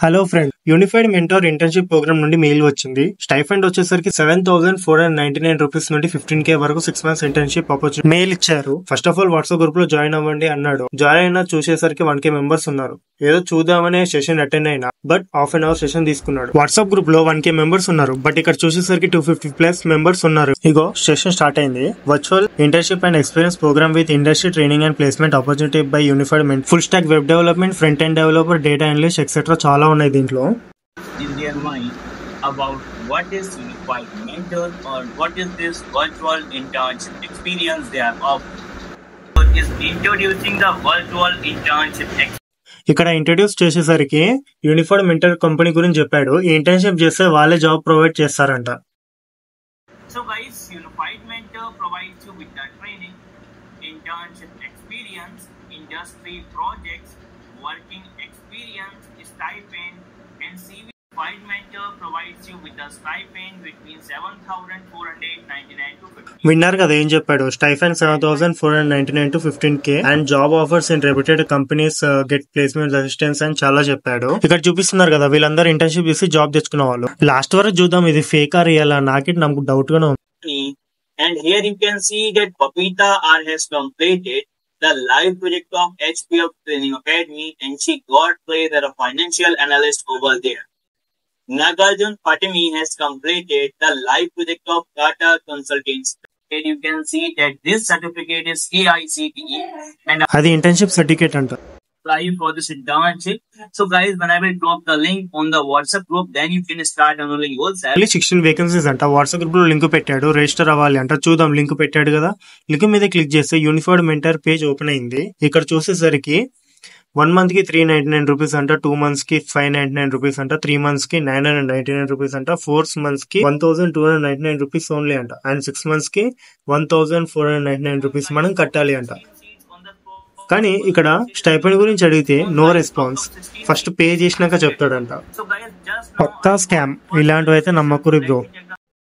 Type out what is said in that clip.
Hello friend, unified mentor internship program నుండి mail వచ్చింది. Stipend వచ్చేసరికి 7,499 రూపీస్ నుండి 15K వరకు 6 months ఇంటర్న్షిప్ ఆపర్చునిటీ మెయిల్ ఇచ్చారు. First of all WhatsApp group లో జాయిన్ అవ్వండి అన్నాడు. జాయిన్ అయినా చూసేసరికి 1K మెంబర్స్ ఉన్నారు. ఏదో చూద్దామనే సెషన్ అటెండ్ అయినా, but half an hour session తీసుకున్నాడు. వాట్సాప్ గ్రూప్ లో 1K మెంబర్స్ ఉన్నారు, బట్ ఇక్కడ చూసేసరికి 250+ మెంబర్స్ ఉన్నారు. ఇగో సెషన్ స్టార్ట్ అయింది. Virtual internship and experience program with industry training and placement opportunity by unified ment, full stack web development, front end developer, data analyst etcetera చాలా ఉన్నాయి దీంట్లో. In their mind about what is Unified Mentor or what is this virtual internship experience they are offering. So is introducing the virtual internship ఇక్కడ introduce చేసేసరికి unified mentor company గురించి చెప్పాడు. ఈ internship చేస్తే వాళ్ళే జాబ్ ప్రొవైడ్ చేస్తారంట. So guys, Unified Mentor provides you with the training, internship experience, industry projects, working experience, stipend, and CV. Unified Mentor provides you with a stipend between 7,499 to 15K. విన్నారు కదా ఏం చెప్పాడు? Stipend 7,499 to 15K and job offers in reputed companies, get placement assistance అని చాలా చెప్పాడు. ఇక్కడ చూపిస్తున్నారు కదా వీళ్ళందరూ ఇంటర్న్షిప్ చేసి జాబ్ తెచ్చుకున్న వాళ్ళు. లాస్ట్ వరకు చూద్దాం ఇది ఫేక్ ఆర్ రియల్. నాకు డౌట్ గానే ఉంది. And here you can see that Papita R has completed the live project of HPF Training Academy and she got placed as a financial analyst over there. Nagarjun Patami has completed the live project of Tata Consultants. Here you can see that this certificate is AICTE and అది internship certificate అంట. apply for this internship. So guys, when I will drop the link on the WhatsApp group, then you can start enrolling yourself. 16 vacancies అంట. WhatsApp group లో link పెట్టాడు, register అవ్వాలి అంట. చూద్దాం, link పెట్టాడు కదా. లింక్ మీద క్లిక్ చేస్తే యూనిఫైడ్ మెంటర్ పేజ్ ఓపెన్ అయింది. ఇక్కడ చూసేసరికి 1 month కి 399 రూపీస్ అంట, 2 months కి 599 రూపీస్ అంట, 3 months కి 999 రూపీస్ అంట, 4 months కి 1,299 రూపీస్ ఓన్లీ అంట, అండ్ 6 months కి 1,499 రూపీస్ మనం కట్టాలి అంట. కానీ ఇక్కడ స్టైపెండ్ గురించి అడిగితే నో రెస్పాన్స్. ఫస్ట్ పే చేసినాక చెప్తాడంట. పక్కా స్కామ్. ఇలాంటివి అయితే నమ్మకూరి బ్రో.